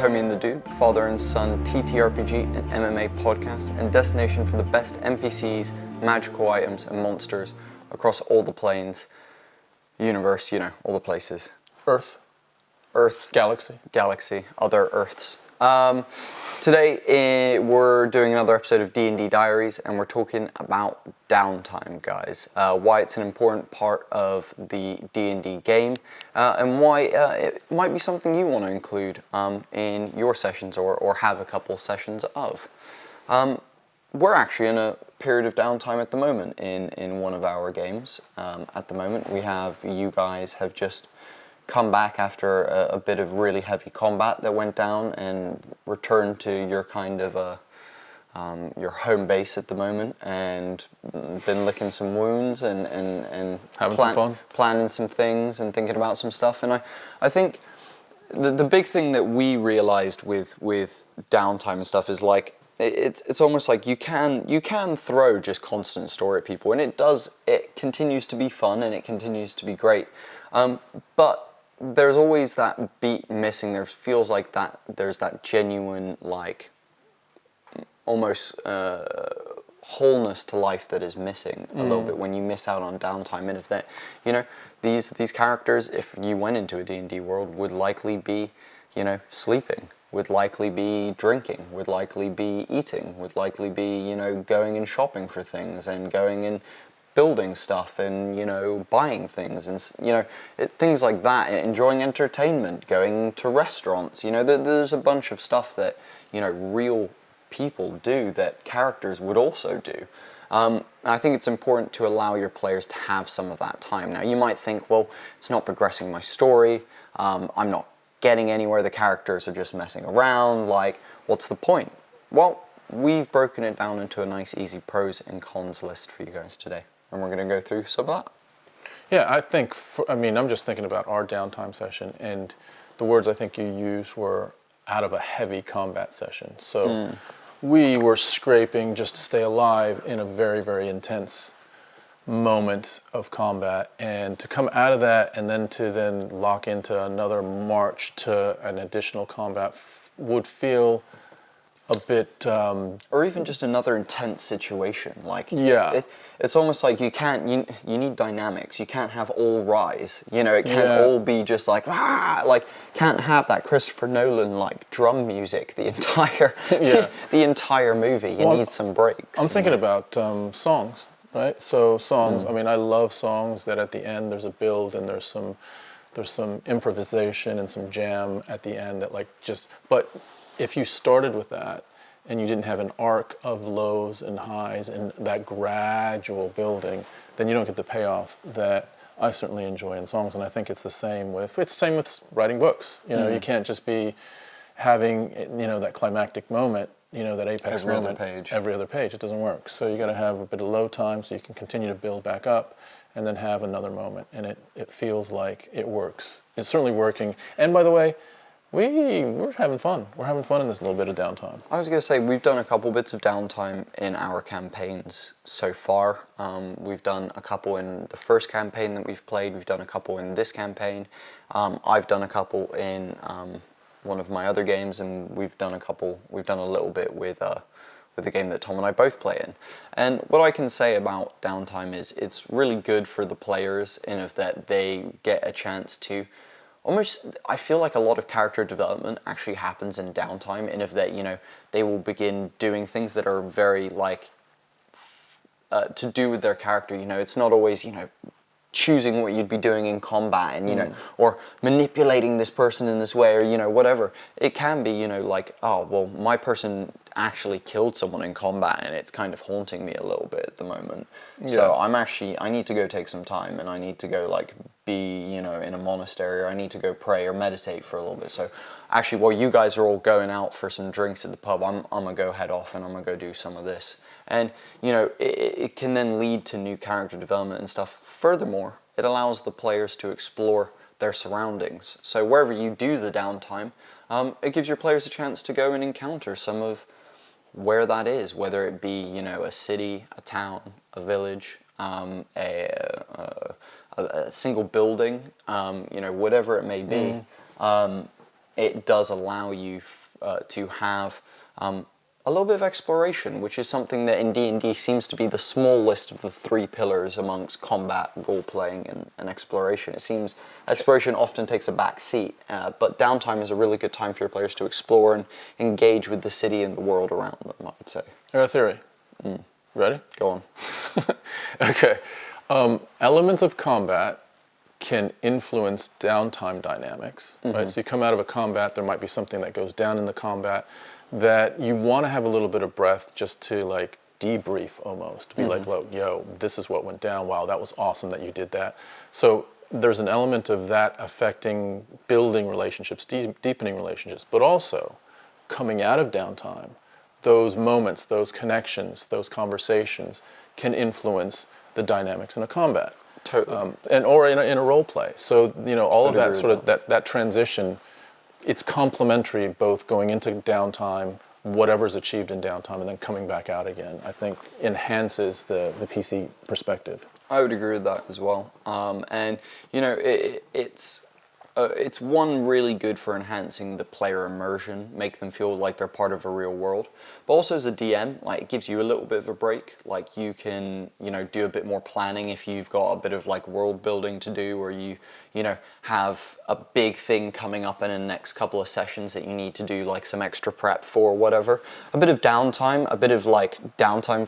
Homie and the Dude, the father and son TTRPG and MMA podcast, and destination for the best NPCs, magical items, and monsters across all the planes, universe, all the places. Earth. Galaxy, other Earths. Today we're doing another episode of D&D Diaries, and we're talking about downtime, guys. Why it's an important part of the D&D game, and why it might be something you want to include in your sessions or have a couple sessions of. We're actually in a period of downtime at the moment in one of our games. At the moment, you guys have just come back after a bit of really heavy combat that went down and returned to your kind of your home base at the moment, and been licking some wounds and having some fun, planning some things and thinking about some stuff. And I think the big thing that we realized with downtime and stuff is like it's almost like you can throw just constant story at people, and it continues to be fun and it continues to be great, but there's always that beat missing. There feels like there's that genuine, like, almost wholeness to life that is missing a little bit when you miss out on downtime. And if that, these characters, if you went into a D&D world, would likely be, sleeping, would likely be drinking, would likely be eating, would likely be, going and shopping for things and going and building stuff and buying things and things like that, enjoying entertainment, going to restaurants. There's a bunch of stuff that real people do that characters would also do. I think it's important to allow your players to have some of that time. Now you might think, well, it's not progressing my story, I'm not getting anywhere, the characters are just messing around, like, what's the point? Well, we've broken it down into a nice easy pros and cons list for you guys today, and we're going to go through some of that. Yeah, I think, I'm just thinking about our downtime session, and the words I think you used were out of a heavy combat session. So we were scraping just to stay alive in a very, very intense moment of combat, and to come out of that and then to lock into another march to an additional combat would feel a bit or even just another intense situation. Like, yeah, it's almost like you need dynamics. You can't have all rise, it can't all be just like, can't have that Christopher Nolan like drum music the entire the entire movie. You need some breaks. I'm thinking about songs, right? So songs, I love songs that at the end there's a build and there's some improvisation and some jam at the end that but if you started with that and you didn't have an arc of lows and highs and that gradual building, then you don't get the payoff that I certainly enjoy in songs. And I think it's the same with writing books. You can't just be having that climactic moment, that apex moment every other page. It doesn't work. So you got to have a bit of low time so you can continue to build back up and then have another moment, and it feels like it works. It's certainly working. And by the way, we're having fun. We're having fun in this little bit of downtime. I was going to say, we've done a couple bits of downtime in our campaigns so far. We've done a couple in the first campaign that we've played. We've done a couple in this campaign. I've done a couple in one of my other games, and we've done a little bit with the game that Tom and I both play in. And what I can say about downtime is it's really good for the players in that they get a chance to I feel like a lot of character development actually happens in downtime, in that, they will begin doing things that are very, like, to do with their character. It's not always, choosing what you'd be doing in combat and, or manipulating this person in this way or, whatever. It can be, like, oh, well, my person actually killed someone in combat and it's kind of haunting me a little bit at the moment. Yeah. So I need to go take some time, and I need to go, like, be, in a monastery, or I need to go pray or meditate for a little bit. So actually, while you guys are all going out for some drinks at the pub, I'm gonna go head off and I'm gonna go do some of this. And, it can then lead to new character development and stuff. Furthermore, it allows the players to explore their surroundings. So wherever you do the downtime, it gives your players a chance to go and encounter some of where that is, whether it be, a city, a town, a village, a single building, whatever it may be. it does allow you to have a little bit of exploration, which is something that in D&D seems to be the smallest of the three pillars amongst combat, role-playing, and exploration. It seems exploration often takes a back seat, but downtime is a really good time for your players to explore and engage with the city and the world around them, I'd say. I got a theory. Ready? Go on. Okay. Elements of combat can influence downtime dynamics, right? So you come out of a combat, there might be something that goes down in the combat that you want to have a little bit of breath just to like debrief almost. Be like, yo, this is what went down. Wow, that was awesome that you did that. So there's an element of that affecting building relationships, deepening relationships, but also coming out of downtime, those moments, those connections, those conversations can influence the dynamics in a combat. Totally. Or in a role play. So, all of that sort of, that transition, it's complementary, both going into downtime, whatever's achieved in downtime, and then coming back out again, I think enhances the PC perspective. I would agree with that as well. And, it's one really good for enhancing the player immersion, make them feel like they're part of a real world. But also as a DM, like, it gives you a little bit of a break. Like, you can, do a bit more planning if you've got a bit of like world building to do, or you have a big thing coming up in the next couple of sessions that you need to do like some extra prep for, whatever. A bit of downtime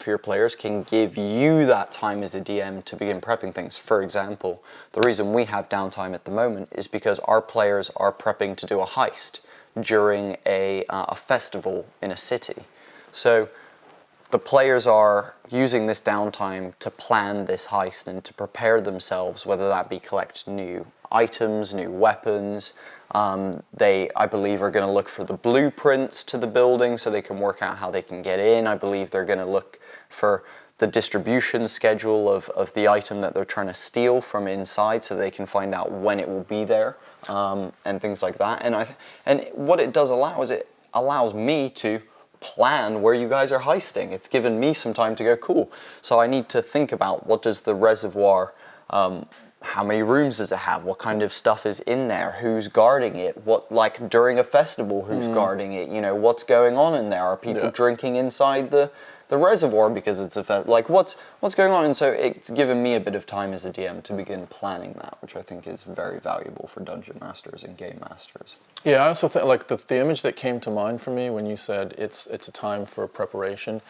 for your players can give you that time as a DM to begin prepping things. For example, the reason we have downtime at the moment is because our players are prepping to do a heist during a festival in a city. So the players are using this downtime to plan this heist and to prepare themselves, whether that be collect new items, new weapons. They, I believe, are going to look for the blueprints to the building so they can work out how they can get in. I believe they're going to look for the distribution schedule of the item that they're trying to steal from inside so they can find out when it will be there, and things like that. And what it does allow is it allows me to plan where you guys are heisting. It's given me some time to go, cool. So I need to think about, what does the reservoir, how many rooms does it have? What kind of stuff is in there? Who's guarding it? What, like during a festival, who's guarding it? What's going on in there? Are people drinking inside the reservoir because it's a like what's going on? And so it's given me a bit of time as a DM to begin planning that, which I think is very valuable for dungeon masters and game masters. Yeah, I also think like the image that came to mind for me when you said it's a time for preparation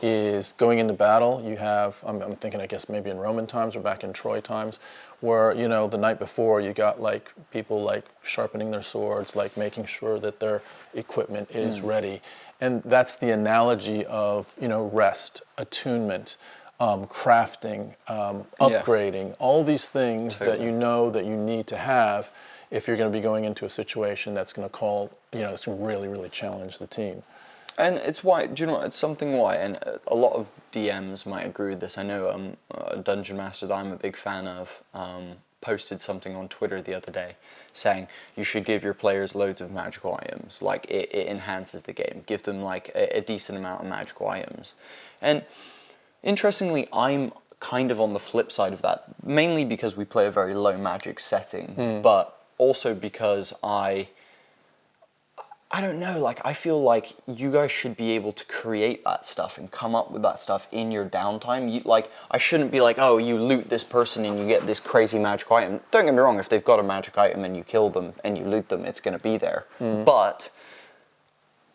is going into battle. You have, I'm thinking, I guess maybe in Roman times or back in Troy times, where the night before you got like people like sharpening their swords, like making sure that their equipment is ready. And that's the analogy of, rest, attunement, crafting, upgrading, all these things that that you need to have if you're going to be going into a situation that's going to call, it's going to really, really challenge the team. And it's why, do you know what, it's something why, and a lot of DMs might agree with this. I know a dungeon master that I'm a big fan of posted something on Twitter the other day saying you should give your players loads of magical items. Like, it enhances the game. Give them like a decent amount of magical items. And interestingly, I'm kind of on the flip side of that, mainly because we play a very low magic setting, but also because I don't know, like, I feel like you guys should be able to create that stuff and come up with that stuff in your downtime. I shouldn't be like, oh, you loot this person and you get this crazy magic item. Don't get me wrong, if they've got a magic item and you kill them and you loot them, it's going to be there. But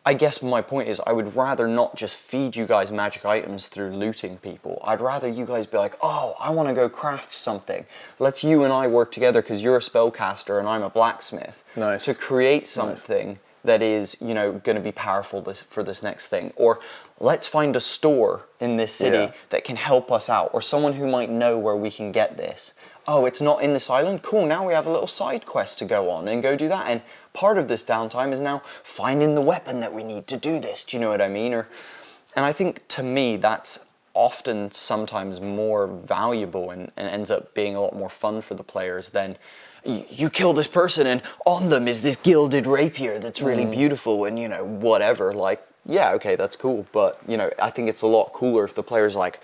I guess my point is I would rather not just feed you guys magic items through looting people. I'd rather you guys be like, oh, I want to go craft something. Let's you and I work together because you're a spellcaster and I'm a blacksmith. Nice. To create something that is, going to be powerful for this next thing. Or let's find a store in this city that can help us out, or someone who might know where we can get this. Oh, it's not in this island? Cool, now we have a little side quest to go on and go do that. And part of this downtime is now finding the weapon that we need to do this. Do you know what I mean? And I think, to me, that's often sometimes more valuable and ends up being a lot more fun for the players than you kill this person and on them is this gilded rapier that's really beautiful and, whatever. Like, yeah, okay, that's cool. But, I think it's a lot cooler if the player's like,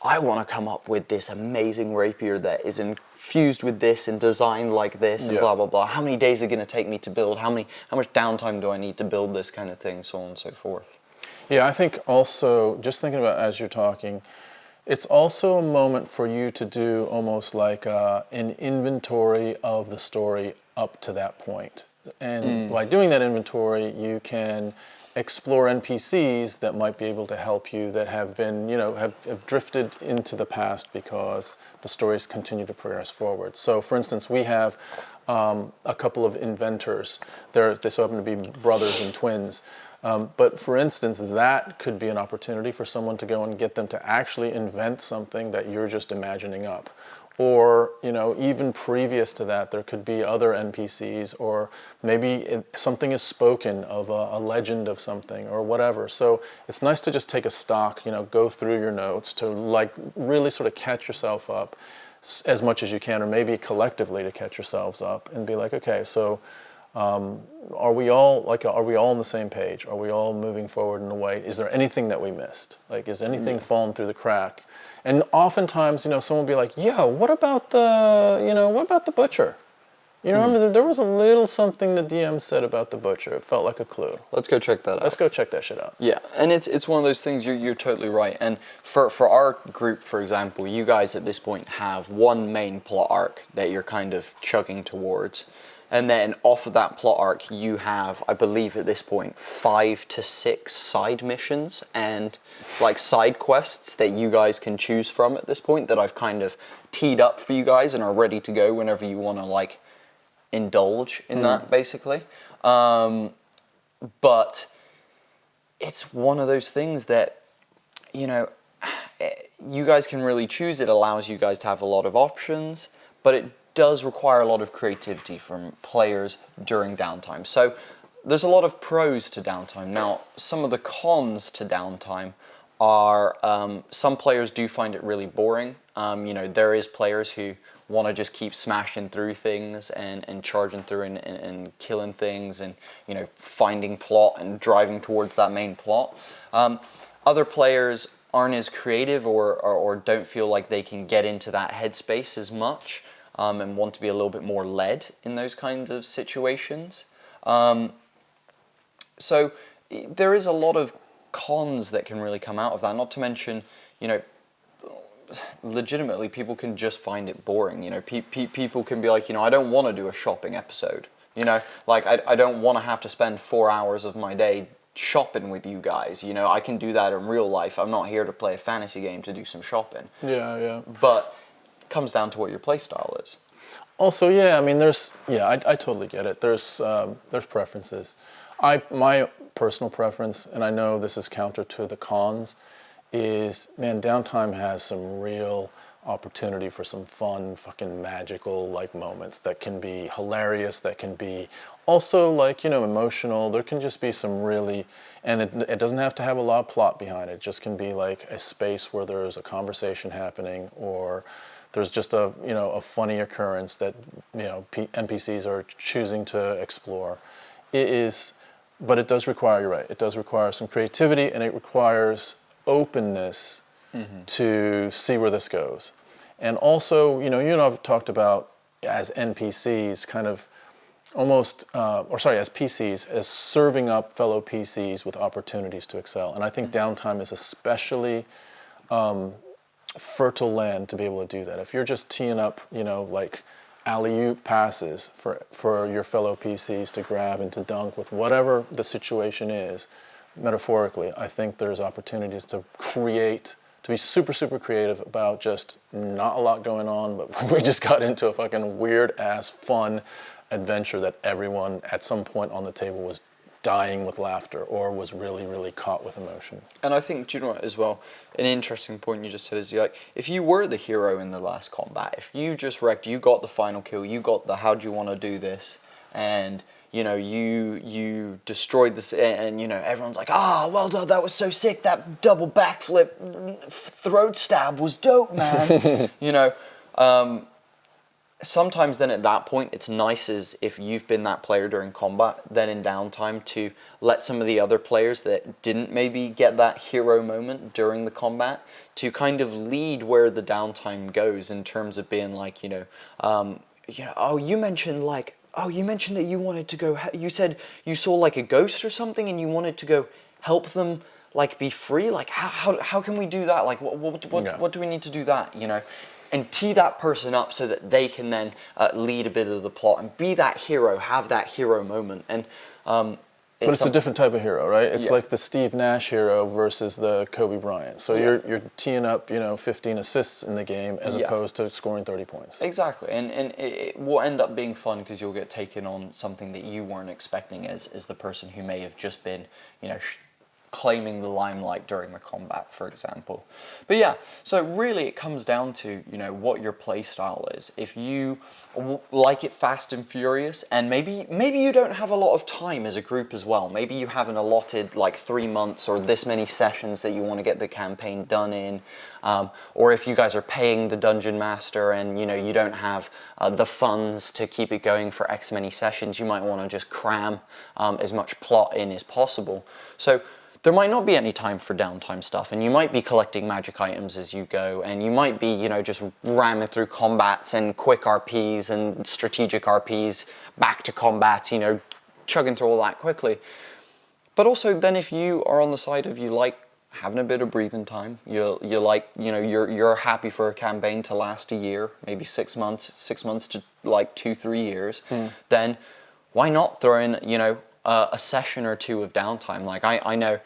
I want to come up with this amazing rapier that is infused with this and designed like this and blah, blah, blah. How many days are going to take me to build? How much downtime do I need to build this kind of thing, so on and so forth. Yeah, I think also, just thinking about as you're talking, it's also a moment for you to do almost like an inventory of the story up to that point. And by doing that inventory, you can explore NPCs that might be able to help you that have been, have drifted into the past because the stories continue to progress forward. So, for instance, we have a couple of inventors. They so happen to be brothers and twins. But for instance, that could be an opportunity for someone to go and get them to actually invent something that you're just imagining up. Or, even previous to that, there could be other NPCs, or maybe something is spoken of a legend of something or whatever. So it's nice to just take a stock, go through your notes to like really sort of catch yourself up as much as you can, or maybe collectively to catch yourselves up and be like, okay, so are we all on the same page? Are we all moving forward in a way? Is there anything that we missed? Like, is anything fallen through the crack? And oftentimes, someone will be like, "Yo, what about the butcher? Remember there was a little something the DM said about the butcher. It felt like a clue. Let's go check that out. Let's go check that shit out." Yeah, and it's one of those things. You're totally right. And for our group, for example, you guys at this point have one main plot arc that you're kind of chugging towards. And then off of that plot arc, you have, I believe at this point, 5 to 6 side missions and like side quests that you guys can choose from at this point that I've kind of teed up for you guys and are ready to go whenever you want to like indulge in that, basically. But it's one of those things that, you guys can really choose. It allows you guys to have a lot of options, but it does require a lot of creativity from players during downtime. So there's a lot of pros to downtime. Now, some of the cons to downtime are some players do find it really boring. There is players who want to just keep smashing through things and charging through and killing things and, finding plot and driving towards that main plot. Other players aren't as creative or don't feel like they can get into that headspace as much. And want to be a little bit more led in those kinds of situations. So there is a lot of cons that can really come out of that, not to mention, legitimately people can just find it boring. People can be like, I don't want to do a shopping episode. Like I don't want to have to spend 4 hours of my day shopping with you guys. I can do that in real life. I'm not here to play a fantasy game to do some shopping. Yeah. But comes down to what your play style is. Also, I totally get it. There's preferences. My personal preference, and I know this is counter to the cons, is, man, downtime has some real opportunity for some fun, fucking magical like moments that can be hilarious, that can be also like, emotional. There can just be some really, and it doesn't have to have a lot of plot behind it. It just can be like a space where there's a conversation happening, or there's just a funny occurrence that NPCs are choosing to explore. But it does require, you're right, it does require some creativity, and it requires openness to see where this goes. And also, you and I have talked about as NPCs kind of almost, as PCs, as serving up fellow PCs with opportunities to excel. And I think downtime is especially fertile land to be able to do that. If you're just teeing up, like alley-oop passes for your fellow PCs to grab and to dunk with whatever the situation is, metaphorically, I think there's opportunities to be super, super creative about just not a lot going on, but we just got into a fucking weird-ass, fun adventure that everyone at some point on the table was dying with laughter or was really, really caught with emotion. And I think, do you know what, as well, an interesting point you just said is, like, if you were the hero in the last combat, if you just wrecked, you got the final kill, you got the how do you want to do this, and, you destroyed this, and, everyone's like, well done, that was so sick, that double backflip throat stab was dope, man. sometimes then at that point it's nice as if you've been that player during combat, then in downtime to let some of the other players that didn't maybe get that hero moment during the combat to kind of lead where the downtime goes in terms of being like, oh, you mentioned that you wanted to go, you said you saw like a ghost or something and you wanted to go help them like be free. Like how can we do that? Like what do we need to do that, and tee that person up so that they can then lead a bit of the plot and be that hero, have that hero moment. And but it's a different type of hero, right? It's like the Steve Nash hero versus the Kobe Bryant. So you're teeing up, 15 assists in the game as opposed to scoring 30 points. Exactly, and it will end up being fun because you'll get taken on something that you weren't expecting as the person who may have just been, claiming the limelight during the combat, for example. But yeah, so really it comes down to, what your play style is. If you like it fast and furious, and maybe you don't have a lot of time as a group as well. Maybe you have an allotted like 3 months or this many sessions that you want to get the campaign done in. Or if you guys are paying the dungeon master and you don't have the funds to keep it going for X many sessions, you might want to just cram as much plot in as possible. So there might not be any time for downtime stuff, and you might be collecting magic items as you go, and you might be, just ramming through combats and quick RPs and strategic RPs, back to combats, chugging through all that quickly. But also then if you are on the side of you like having a bit of breathing time, you like, you're happy for a campaign to last a year, maybe 6 months to like 2-3 years, then why not throw in, a session or two of downtime? Like I know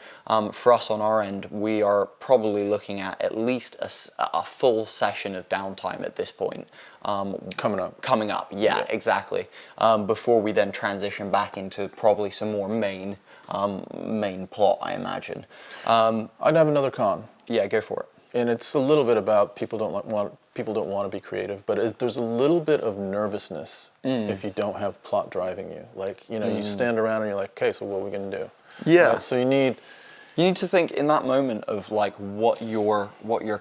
for us on our end, we are probably looking at least a full session of downtime at this point. Coming up, yeah. Exactly. Before we then transition back into probably some more main plot, I imagine. I'd have another con. Yeah, go for it. And it's a little bit about people don't want to be creative, but there's a little bit of nervousness if you don't have plot driving you. Like, you stand around and you're like, okay, so what are we going to do? Yeah. Right? So you need to think in that moment of like what your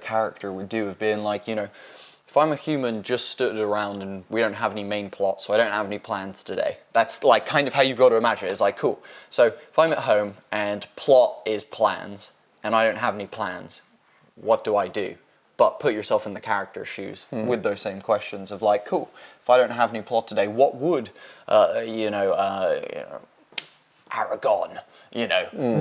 character would do, of being like, if I'm a human just stood around and we don't have any main plot, so I don't have any plans today. That's like kind of how you've got to imagine it. It's like, cool. So if I'm at home and plot is plans and I don't have any plans, what do I do? But put yourself in the character's shoes with those same questions of like, cool, if I don't have any plot today, what would, Aragorn,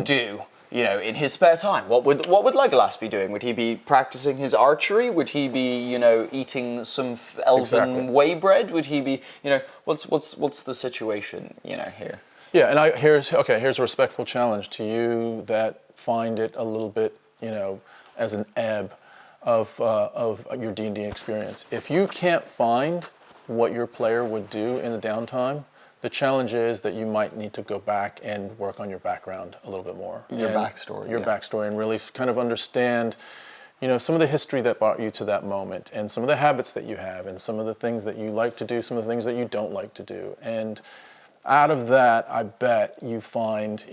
do, in his spare time? What would Legolas be doing? Would he be practicing his archery? Would he be, eating some elven whey bread? Would he be, what's the situation, here? Yeah, and here's a respectful challenge to you that find it a little bit, as an ebb of your D&D experience. If you can't find what your player would do in the downtime, the challenge is that you might need to go back and work on your background a little bit more. Your backstory, and really kind of understand, some of the history that brought you to that moment, and some of the habits that you have, and some of the things that you like to do, some of the things that you don't like to do. And out of that, I bet you find,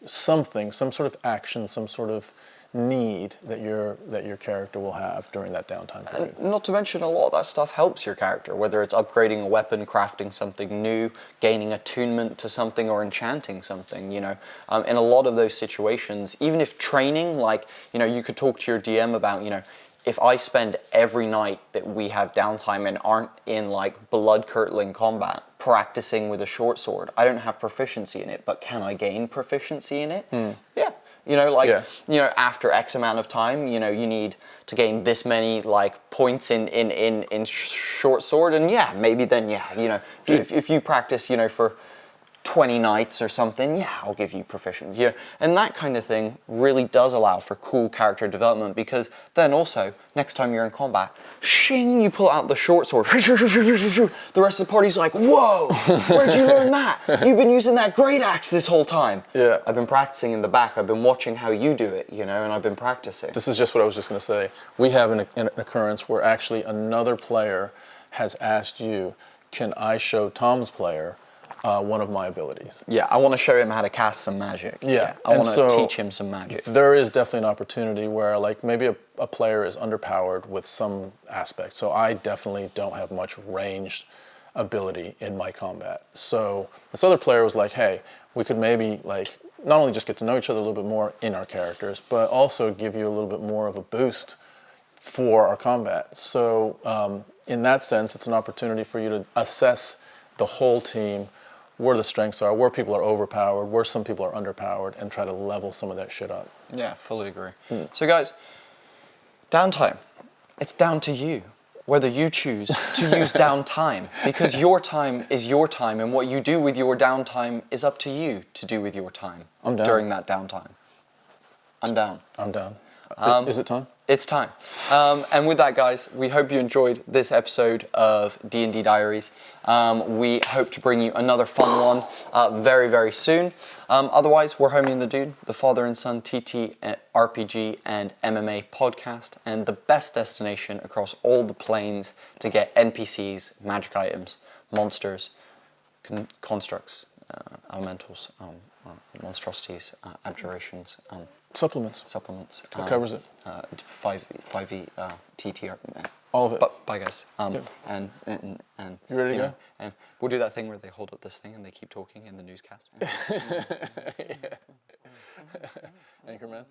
something, some sort of action, some sort of need that your character will have during that downtime period. And not to mention, a lot of that stuff helps your character, whether it's upgrading a weapon, crafting something new, gaining attunement to something, or enchanting something, in a lot of those situations, even if training, like, you could talk to your DM about, if I spend every night that we have downtime and aren't in like blood-curdling combat practicing with a short sword, I don't have proficiency in it, but can I gain proficiency in it? Yeah. After X amount of time, you need to gain this many like points in short sword, and maybe then if you practice, for 20 nights or something, I'll give you proficiency. And that kind of thing really does allow for cool character development, because then also, next time you're in combat, shing, you pull out the short sword. The rest of the party's like, whoa, where'd you learn that? You've been using that great axe this whole time. Yeah. I've been practicing in the back. I've been watching how you do it, and I've been practicing. This is just what I was just going to say. We have an occurrence where actually another player has asked you, can I show Tom's player one of my abilities. Yeah, I want to show him how to cast some magic. Yeah, I and want to so teach him some magic. There is definitely an opportunity where like maybe a player is underpowered with some aspect. So I definitely don't have much ranged ability in my combat. So this other player was like, hey, we could maybe like not only just get to know each other a little bit more in our characters, but also give you a little bit more of a boost for our combat. So in that sense, it's an opportunity for you to assess the whole team, where the strengths are, where people are overpowered, where some people are underpowered, and try to level some of that shit up. Yeah, fully agree. So guys, downtime. It's down to you whether you choose to use downtime, because your time is your time, and what you do with your downtime is up to you to do with your time. I'm down. During that downtime. I'm down. I'm down. Is it time? It's time. And with that, guys, we hope you enjoyed this episode of D&D Diaries. We hope to bring you another fun one very, very soon. Otherwise, we're Homie and the Dude, the father and son TT, RPG, and MMA podcast, and the best destination across all the planes to get NPCs, magic items, monsters, constructs, elementals, monstrosities, abjurations, Supplements. That covers it. 5e TTR. All of it. But bye guys. Yep. And You ready to go? And we'll do that thing where they hold up this thing and they keep talking in the newscast. Anchorman.